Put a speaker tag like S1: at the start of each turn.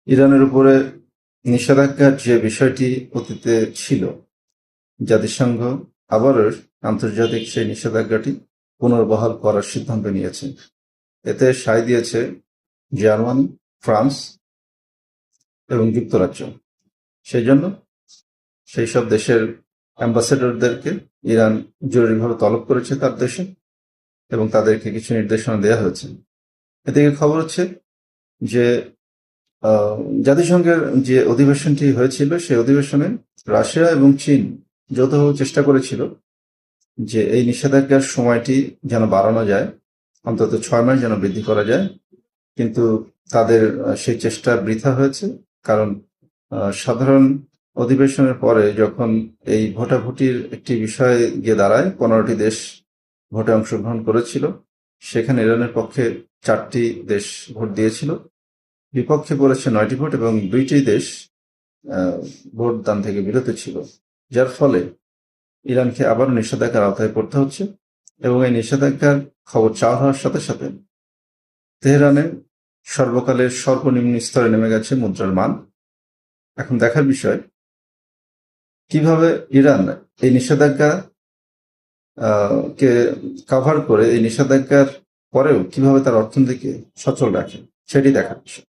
S1: ইরানের উপরে নিষেধাজ্ঞার যে বিষয়টি অতীতে ছিল, জাতিসংঘ আবারও আন্তর্জাতিক সেই নিষেধাজ্ঞাটি পুনর্বহাল করার সিদ্ধান্ত নিয়েছে। এতে সায় দিয়েছে জার্মানি, ফ্রান্স এবং যুক্তরাজ্য। সেই জন্য সেই সব দেশের অ্যাম্বাসেডরদেরকে ইরান জরুরিভাবে তলব করেছে তার দেশে, এবং তাদেরকে কিছু নির্দেশনা দেওয়া হয়েছে। এদিকে খবর হচ্ছে যে জাতিসংঘের যে অধিবেশনটি হয়েছিল, সেই অধিবেশনে রাশিয়া এবং চীন যৌথভাবে চেষ্টা করেছিল যে এই নিষেধাজ্ঞার সময়টি যেন বাড়ানো যায়, অন্তত 6 মাস যেন বৃদ্ধি করা যায়। কিন্তু তাদের সেই চেষ্টা বৃথা হয়েছে, কারণ সাধারণ অধিবেশনের পরে যখন এই ভোটাভুটির একটি বিষয়ে গিয়ে দাঁড়ায়, 15টি দেশ ভোটে অংশগ্রহণ করেছিল, সেখানে ইরানের পক্ষে 4টি দেশ ভোট দিয়েছিল, বিপক্ষে পড়েছে 9টি ভোট এবং 2টি দেশ ভোট দান থেকে বিরত ছিল, যার ফলে ইরানকে আবারও নিষেধাজ্ঞার আওতায় পড়তে হচ্ছে। এবং এই নিষেধাজ্ঞার খবর চাওয়া হওয়ার সাথে সাথে তেহরানে সর্বকালের সর্বনিম্ন স্তরে নেমে গেছে মুদ্রার মান। এখন দেখার বিষয় কিভাবে ইরান এই নিষেধাজ্ঞা কে কাভার করে, এই নিষেধাজ্ঞার পরেও কিভাবে তার অর্থনীতিকে সচল রাখে, সেটি দেখার বিষয়।